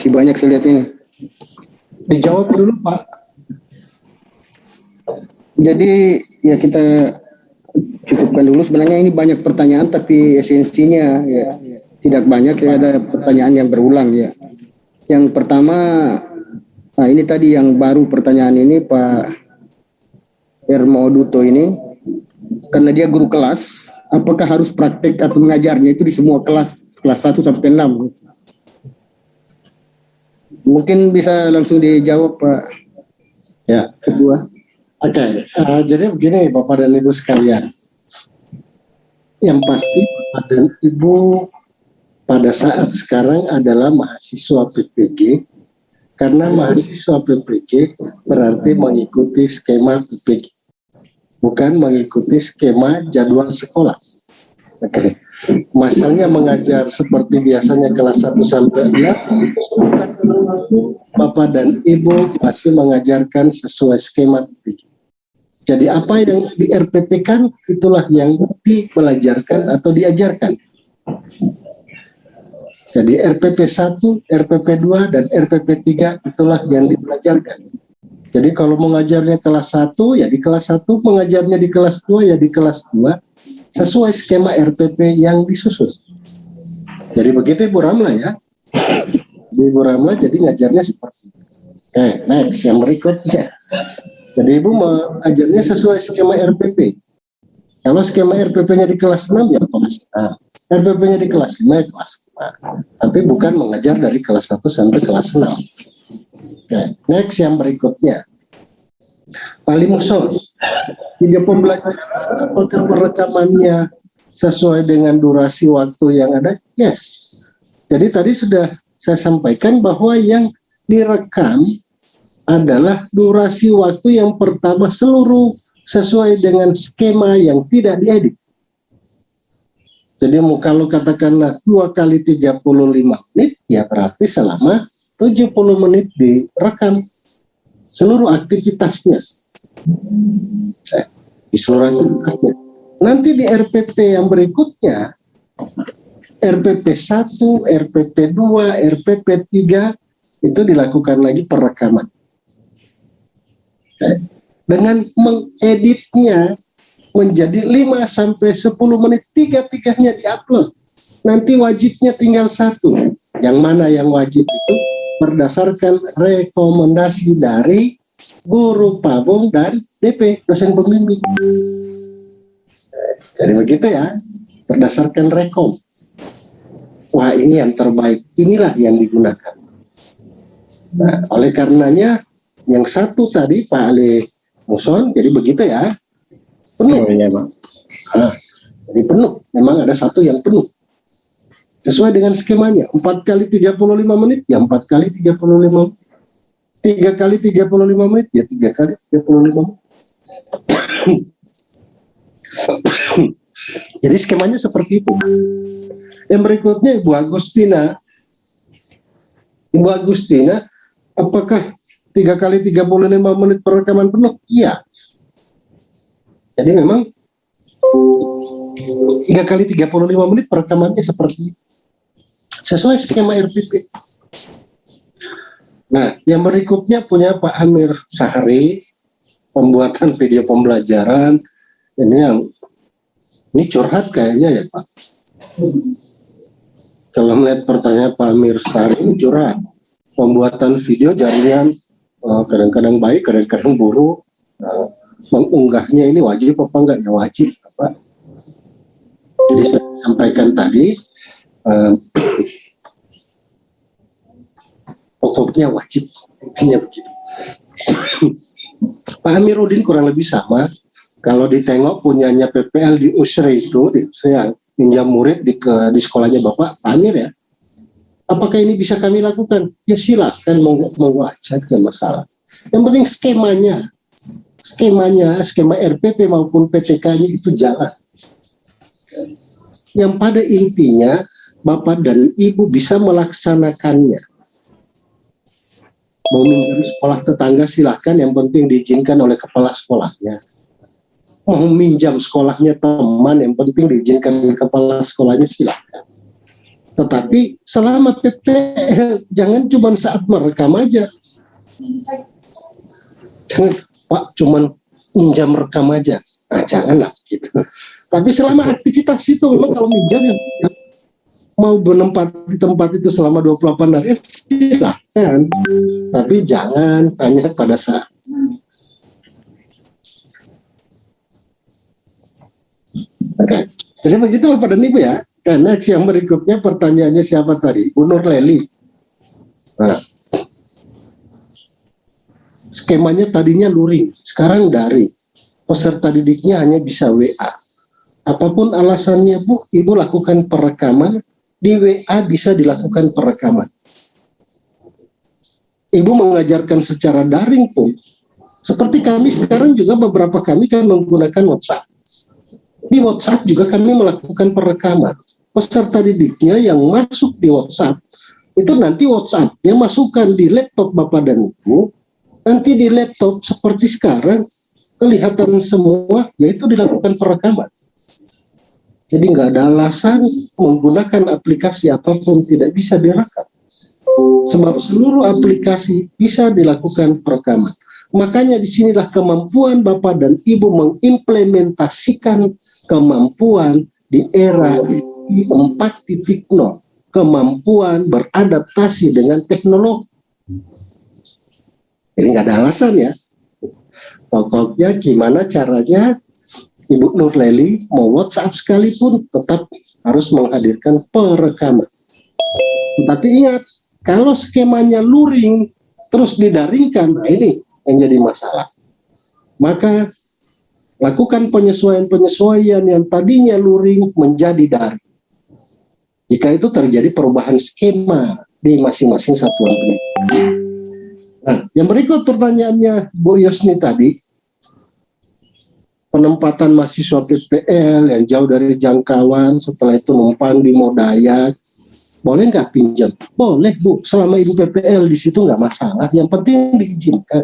Masih banyak saya lihat ini. Dijawab dulu Pak. Jadi ya kita cukupkan dulu. Sebenarnya ini banyak pertanyaan tapi esensinya ya tidak banyak, ya ada pertanyaan yang berulang ya. Yang pertama, nah ini tadi yang baru pertanyaan ini Pak Hermoduto ini, karena dia guru kelas, apakah harus praktek atau mengajarnya itu di semua kelas 1 sampai 6? Mungkin bisa langsung dijawab Pak. Ya. Kedua. Oke, jadi begini Bapak dan Ibu sekalian. Yang pasti Bapak dan Ibu pada saat sekarang adalah mahasiswa PPG, karena mahasiswa PPG berarti mengikuti skema PPG, bukan mengikuti skema jadwal sekolah. Oke. Masalahnya mengajar seperti biasanya kelas 1 sampai 6, Bapak dan Ibu masih mengajarkan sesuai skema PPG. Jadi apa yang di RPP kan itulah yang dipelajarkan atau diajarkan. Jadi RPP 1, RPP 2, dan RPP 3 itulah yang dipelajarkan. Jadi kalau mengajarnya kelas 1 ya di kelas 1, mengajarnya di kelas 2 ya di kelas 2, sesuai skema RPP yang disusun. Jadi begitu Ibu Ramla ya. Ibu Ramla jadi ngajarnya seperti itu. Next yang berikutnya. Jadi Ibu mengajarnya sesuai skema RPP. Kalau skema RPP-nya di kelas 6 ya kelas 6. RPP-nya di kelas 5 ya kelas 5. Tapi bukan mengajar dari kelas 1 sampai kelas 6. Next yang berikutnya. Pak Limuson, video pembelajaran apakah perekamannya sesuai dengan durasi waktu yang ada? Yes. Jadi tadi sudah saya sampaikan bahwa yang direkam adalah durasi waktu yang pertama seluruh sesuai dengan skema yang tidak diedit. Jadi kalau katakanlah 2 kali 35 menit, ya berarti selama 70 menit direkam seluruh aktivitasnya. Di seluruh aktivitasnya. Nanti di RPP yang berikutnya, RPP 1, RPP 2, RPP 3, itu dilakukan lagi perekaman. Dengan mengeditnya menjadi 5 sampai 10 menit, tiga-tiganya diupload. Nanti wajibnya tinggal 1. Yang mana yang wajib itu berdasarkan rekomendasi dari guru pabung dan DP, dosen pembimbing. Jadi begitu ya, berdasarkan rekom. Wah ini yang terbaik, inilah yang digunakan. Nah, oleh karenanya yang satu tadi Pak Ali Muson, jadi begitu ya, penuh. Ya, Pak. Nah, jadi penuh, memang ada satu yang penuh. Sesuai dengan skemanya, 4 kali 35 menit, ya 4 kali 35 menit. 3 kali 35 menit, ya 3 kali 35 menit. Jadi skemanya seperti itu. Yang berikutnya Ibu Agustina. Ibu Agustina, apakah 3 kali 35 menit perekaman penuh? Iya. Jadi memang 3 kali 35 menit perekamannya seperti itu. Sesuai skema RPP. Nah, yang berikutnya punya Pak Amir Sahari, pembuatan video pembelajaran. Ini curhat kayaknya ya Pak. Kalau melihat pertanyaan Pak Amir Sahari ini curhat. Pembuatan video jaringan kadang-kadang baik, kadang-kadang buruk. Mengunggahnya ini wajib apa enggak? Ya wajib Pak. Jadi saya sampaikan tadi, pokoknya wajib, intinya begitu. Pak Amiruddin kurang lebih sama. Kalau ditengok punyanya PPL di USRI itu, saya pinjam murid di sekolahnya Bapak Amir ya. Apakah ini bisa kami lakukan? Ya silakan, mau aja, tidak masalah. Yang penting skema RPP maupun PTK-nya itu jalan. Yang pada intinya Bapak dan Ibu bisa melaksanakannya. Mau minjam sekolah tetangga silahkan, yang penting diizinkan oleh kepala sekolahnya. Mau minjam sekolahnya teman, yang penting diizinkan oleh kepala sekolahnya silahkan. Tetapi selama PPL, jangan cuma saat merekam aja. Jangan, Pak, cuman minjam rekam aja. Nah, janganlah gitu. Tapi selama aktivitas itu, memang kalau minjam ya, mau bernempat di tempat itu selama 28 hari, silahkan. Tapi jangan hanya pada saat. Oke. Jadi begitu Bapak dan Ibu ya. Karena yang berikutnya pertanyaannya siapa tadi? Bu Nur Leli. Nah, skemanya tadinya luring, sekarang daring. Peserta didiknya hanya bisa WA. Apapun alasannya Bu, Ibu lakukan perekaman, di WA bisa dilakukan perekaman. Ibu mengajarkan secara daring pun, seperti kami sekarang juga beberapa kami kan menggunakan WhatsApp. Di WhatsApp juga kami melakukan perekaman. Peserta didiknya yang masuk di WhatsApp, itu nanti WhatsApp-nya masukkan di laptop Bapak dan Ibu, nanti di laptop seperti sekarang, kelihatan semua, yaitu dilakukan perekaman. Jadi nggak ada alasan menggunakan aplikasi apapun tidak bisa direkam. Sebab seluruh aplikasi bisa dilakukan perekaman. Makanya disinilah kemampuan Bapak dan Ibu mengimplementasikan kemampuan di era 4.0, kemampuan beradaptasi dengan teknologi. Jadi nggak ada alasan ya. Pokoknya gimana caranya Ibu Nur Leli mau WhatsApp sekalipun tetap harus menghadirkan perekaman. Tetapi ingat, kalau skemanya luring terus didaringkan, nah ini yang jadi masalah. Maka lakukan penyesuaian-penyesuaian yang tadinya luring menjadi daring. Jika itu terjadi perubahan skema di masing-masing satuan pendidikan. Nah, yang berikut pertanyaannya Bu Yosni tadi, penempatan mahasiswa PPL yang jauh dari jangkauan, setelah itu numpang di Modayak, boleh nggak pinjam? Boleh Bu, selama Ibu PPL di situ nggak masalah, yang penting diizinkan.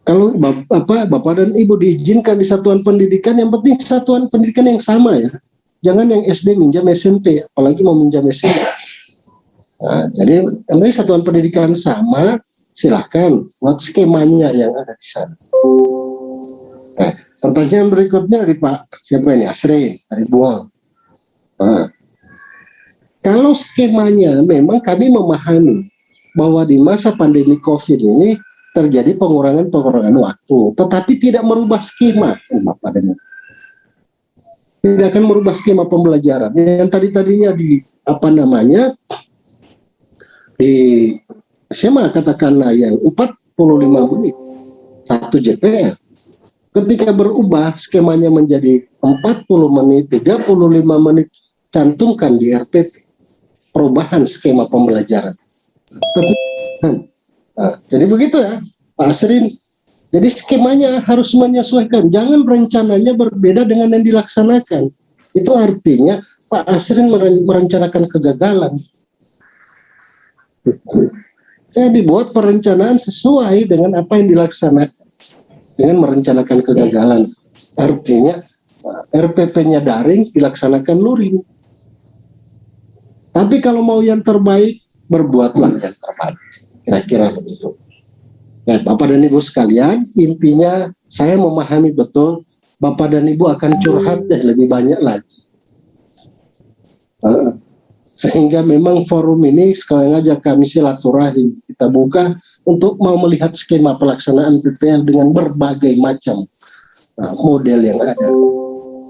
Kalau Bapak dan Ibu diizinkan di satuan pendidikan, yang penting satuan pendidikan yang sama ya. Jangan yang SD minjam SMP, apalagi mau minjam SMP. Nah, jadi yang penting satuan pendidikan sama, silahkan buat skemanya yang ada di sana. Nah, pertanyaan berikutnya dari Pak, siapa ini? Asri, dari Buang. Nah, kalau skemanya memang kami memahami bahwa di masa pandemi COVID ini terjadi pengurangan waktu, tetapi tidak merubah skema, Bapak dan Ibu. Tidak akan merubah skema pembelajaran. Yang tadinya di di SMA katakanlah yang 45 menit 1 JPL. Ketika berubah skemanya menjadi 40 menit, 35 menit, cantumkan di RPP perubahan skema pembelajaran. Jadi begitu ya Pak Asrin. Jadi skemanya harus menyesuaikan, jangan rencananya berbeda dengan yang dilaksanakan. Itu artinya Pak Asrin merencanakan kegagalan. Jadi dibuat perencanaan sesuai dengan apa yang dilaksanakan, dengan merencanakan kegagalan. Artinya RPP-nya daring, dilaksanakan luring. Tapi kalau mau yang terbaik, berbuatlah yang terbaik. Kira-kira begitu. Ya, Bapak dan Ibu sekalian, intinya saya memahami betul Bapak dan Ibu akan curhat lebih banyak lagi. Sehingga memang forum ini sekali ngajak kami silaturahim, kita buka untuk mau melihat skema pelaksanaan PPL dengan berbagai macam model yang ada.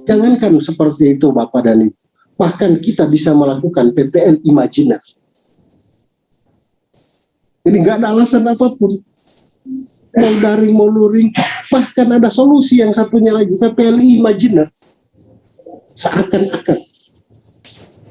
Jangankan seperti itu Bapak dan Ibu, bahkan kita bisa melakukan PPL imajiner. Jadi nggak ada alasan apapun, mau daring mau luring, bahkan ada solusi yang satunya lagi, PPL imajiner. Seakan-akan